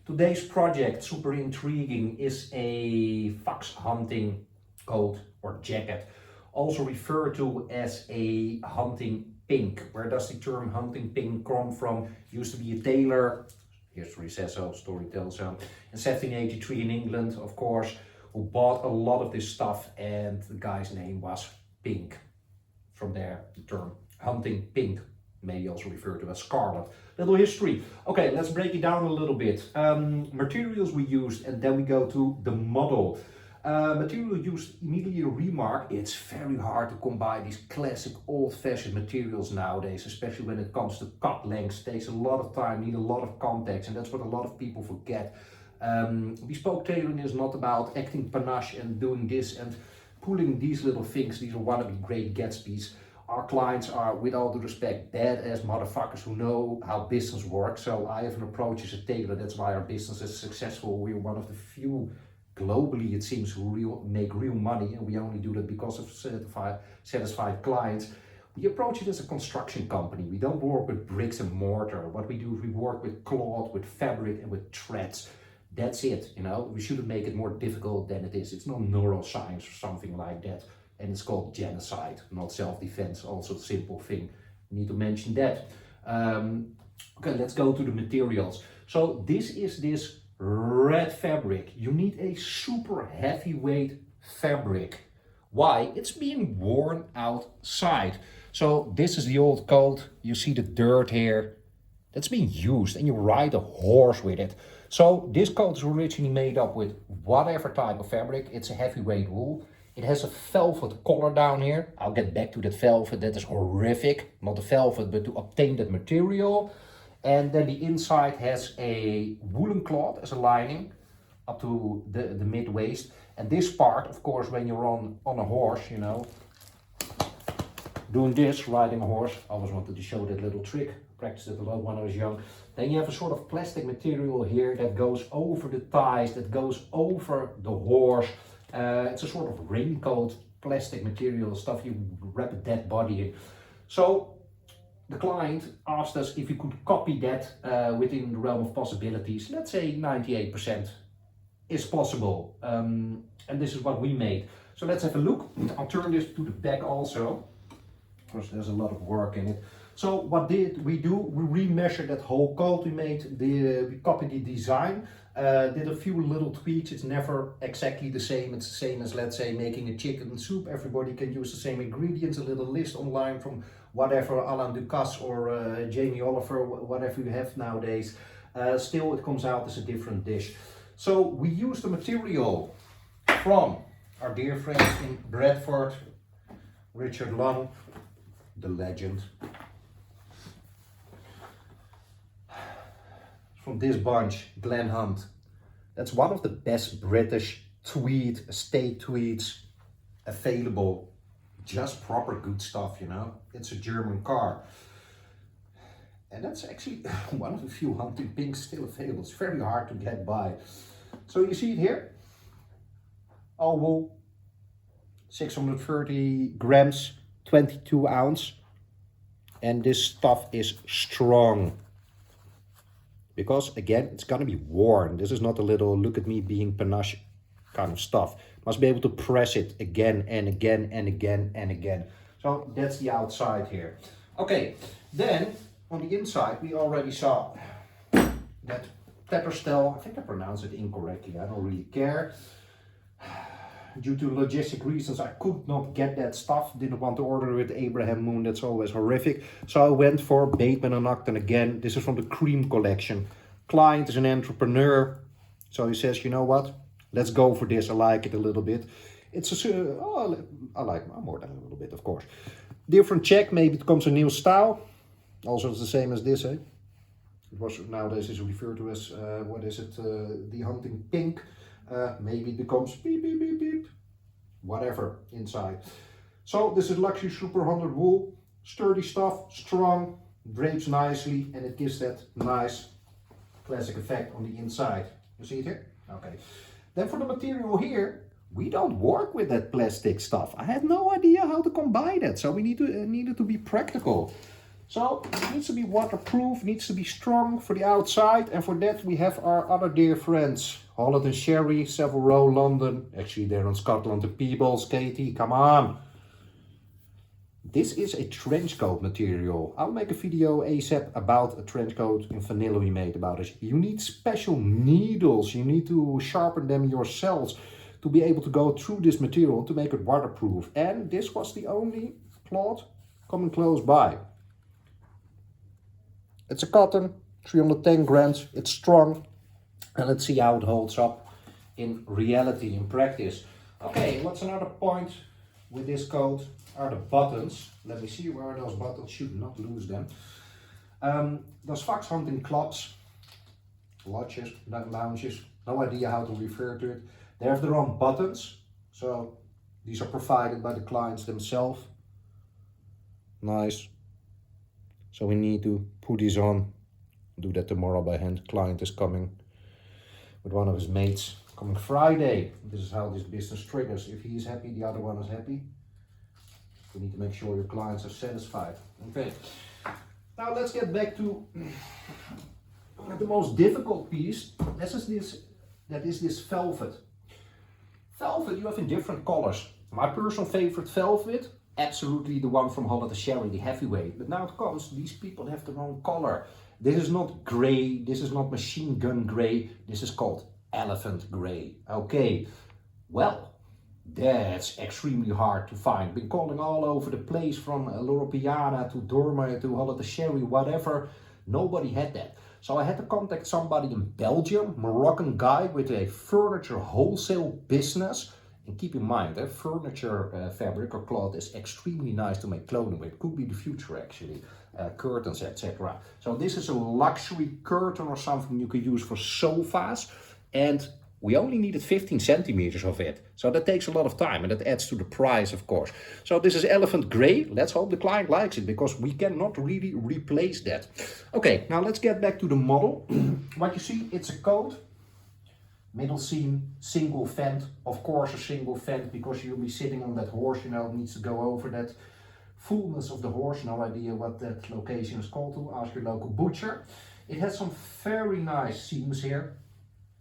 Today's project, super intriguing, is a fox hunting coat or jacket, also referred to as a hunting pink. Where does the term hunting pink come from? Used to be a tailor, history says so, story tells so, in 1783 in England, of course, who bought a lot of this stuff, and the guy's name was Pink. From there, the term hunting pink, maybe also referred to as scarlet. Little history. Okay, let's break it down a little bit. Materials we used, and then we go to the model. Material used, immediately a remark, it's very hard to come by these classic old-fashioned materials nowadays, especially when it comes to cut lengths. It takes a lot of time, need a lot of context, and that's what a lot of people forget. Bespoke tailoring is not about acting panache and doing this and pulling these little things. These are wannabe great Gatsby's. Our clients are, with all due respect, badass motherfuckers who know how business works. So I have an approach as a tailor. That's why our business is successful. We're one of the few globally, it seems, who make real money, and we only do that because of satisfied clients. We approach it as a construction company. We don't work with bricks and mortar. What we do is we work with cloth, with fabric, and with threads. That's it, you know. We shouldn't make it more difficult than it is. It's not neuroscience or something like that. And it's called genocide, not self-defense, also a simple thing. Need to mention that. Okay, let's go to the materials. So this is this red fabric. You need a super heavyweight fabric. Why? It's being worn outside. So this is the old coat. You see the dirt here. That's being used, and you ride a horse with it. So this coat is originally made up with whatever type of fabric. It's a heavyweight wool. It has a velvet collar down here. I'll get back to that velvet. That is horrific. Not the velvet, but to obtain that material. And then the inside has a woolen cloth as a lining up to the mid-waist. And this part, of course, when you're on a horse, you know, doing this, riding a horse. I always wanted to show that little trick. Practiced it a lot when I was young. Then you have a sort of plastic material here that goes over the thighs, that goes over the horse. It's a sort of raincoat, plastic material, stuff you wrap a dead body in. So the client asked us if we could copy that within the realm of possibilities. Let's say 98% is possible. And this is what we made. So let's have a look. I'll turn this to the back also, because there's a lot of work in it. So what did we do? We remeasured that whole coat we made. We copied the design. Did a few little tweaks. It's never exactly the same. It's the same as, let's say, making a chicken soup. Everybody can use the same ingredients. A little list online from whatever, Alain Ducasse or Jamie Oliver, whatever you have nowadays. Still, it comes out as a different dish. So we use the material from our dear friends in Bradford, Richard Lunn, the legend. From this bunch, Glen Hunt. That's one of the best British tweed, estate tweeds available. Just proper good stuff, you know. It's a German car. And that's actually one of the few hunting pinks still available. It's very hard to get by. So you see it here. All wool, 630 grams, 22 ounce. And this stuff is strong. Because again, it's gonna be worn. This is not a little look at me being panache kind of stuff. Must be able to press it again and again and again and again. So that's the outside here. Okay, then on the inside we already saw that Tetterstel. I think I pronounced it incorrectly. I don't really care. Due to logistic reasons, I could not get that stuff. Didn't want to order it with Abraham Moon. That's always horrific. So I went for Bateman and Ogden again. This is from the Cream collection. Client is an entrepreneur. So he says, you know what? Let's go for this. I like it a little bit. It's a, I like more than a little bit, of course. Different check. Maybe it comes a new style. Also, it's the same as this, eh? It was nowadays is referred to as, what is it? The hunting pink. Maybe it becomes beep, beep, beep, beep, whatever inside. So this is luxury super 100 wool, sturdy stuff, strong, drapes nicely, and it gives that nice classic effect on the inside. You see it here? Okay. Then for the material here, we don't work with that plastic stuff. I had no idea how to combine that, so we needed to be practical. So it needs to be waterproof, needs to be strong for the outside, and for that we have our other dear friends, Holland and Sherry, Savile Row, London. Actually they're in Scotland, the Peebles, Katie, come on. This is a trench coat material. I'll make a video ASAP about a trench coat in vanilla we made about it. You need special needles, you need to sharpen them yourselves to be able to go through this material to make it waterproof. And this was the only cloth coming close by. It's a cotton, 310 grams, it's strong, and let's see how it holds up in reality, in practice. Okay, what's another point with this coat are the buttons. Let me see where those buttons, should not lose them. Those fox hunting clubs, lodges, lounges, no idea how to refer to it. They have their own buttons, so these are provided by the clients themselves. Nice. So we need to put these on. Do that tomorrow by hand. Client is coming with one of his mates. Coming Friday. This is how this business triggers. If he is happy, the other one is happy. You need to make sure your clients are satisfied. Okay. Now let's get back to the most difficult piece. That is this velvet. Velvet you have in different colors. My personal favorite velvet, absolutely the one from Holland and Sherry, the heavyweight. But now it comes, these people have their own color. This is not gray, this is not machine gun gray, this is called elephant gray. Okay, well, that's extremely hard to find. Been calling all over the place from Loropiana to Dormer to Holland and Sherry, whatever. Nobody had that. So I had to contact somebody in Belgium, Moroccan guy with a furniture wholesale business. And keep in mind, furniture fabric or cloth is extremely nice to make clothing with. Could be the future actually, curtains, etc. So this is a luxury curtain or something you can use for sofas. And we only needed 15 centimeters of it. So that takes a lot of time and that adds to the price, of course. So this is elephant gray. Let's hope the client likes it because we cannot really replace that. Okay, now let's get back to the model. What you see, it's a coat. Middle seam, single vent, of course a single vent because you'll be sitting on that horse, you know, it needs to go over that fullness of the horse. No idea what that location is called to, ask your local butcher. It has some very nice seams here,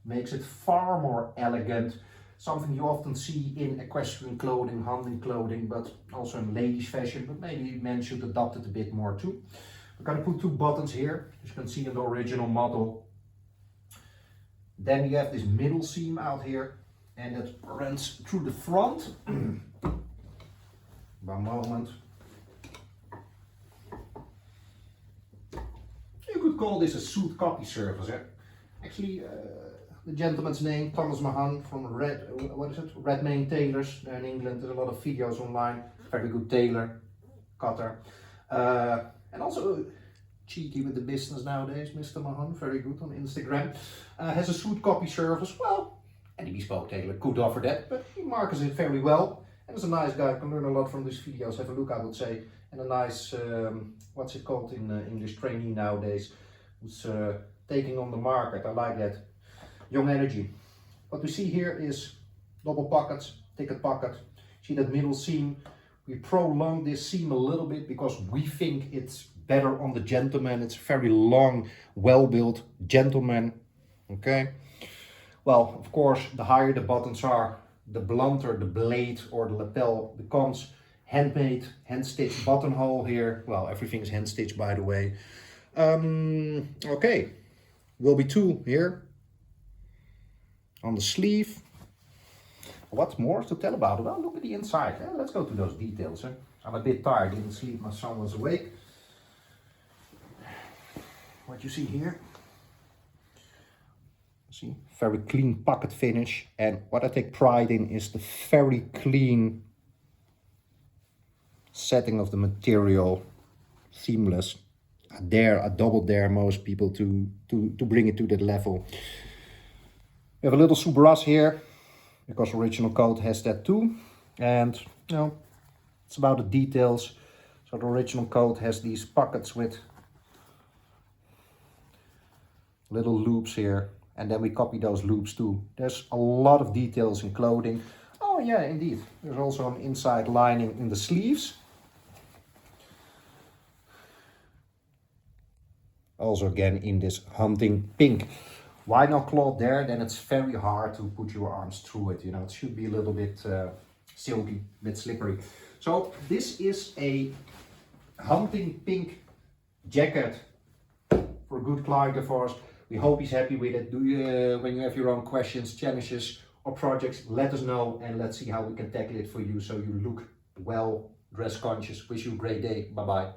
makes it far more elegant. Something you often see in equestrian clothing, hunting clothing, but also in ladies fashion, but maybe men should adopt it a bit more too. We're going to put two buttons here, as you can see in the original model. Then you have this middle seam out here and it runs through the front. One moment. You could call this a suit copy service. Actually, the gentleman's name, Thomas Mahan from Redmayne Tailors. There in England, there's a lot of videos online. Very good tailor, cutter. And also cheeky with the business nowadays, Mr. Mahan, very good on Instagram. Has a suit copy service. Well, any bespoke tailor could offer that, but he markets it very well. And is a nice guy, can learn a lot from these videos. Have a look, I would say. And a nice, what's it called in English, trainee nowadays, who's taking on the market. I like that. Young energy. What we see here is double pockets, ticket pocket. See that middle seam? We prolong this seam a little bit because we think it's better on the gentleman. It's a very long, well-built gentleman. Okay. Well, of course, the higher the buttons are, the blunter the blade or the lapel becomes. Handmade, hand-stitched buttonhole here. Well, everything is hand-stitched, by the way. Okay, will be two here on the sleeve. What's more to tell about it? Well, look at the inside. Let's go to those details. I'm a bit tired, didn't sleep, my son was awake. What you see here, see, very clean pocket finish. And what I take pride in is the very clean setting of the material, seamless. I double dare most people to bring it to that level. We have a little soubras here, because original coat has that too. And you know, it's about the details. So the original coat has these pockets with little loops here. And then we copy those loops too. There's a lot of details in clothing. Oh yeah, indeed. There's also an inside lining in the sleeves. also again in this hunting pink. Why not cloth there? Then it's very hard to put your arms through it. You know, it should be a little bit silky, a bit slippery. So this is a hunting pink jacket for a good client of ours. We hope he's happy with it. Do you, when you have your own questions, challenges or projects, let us know and let's see how we can tackle it for you so you look well, dress conscious. Wish you a great day. Bye bye.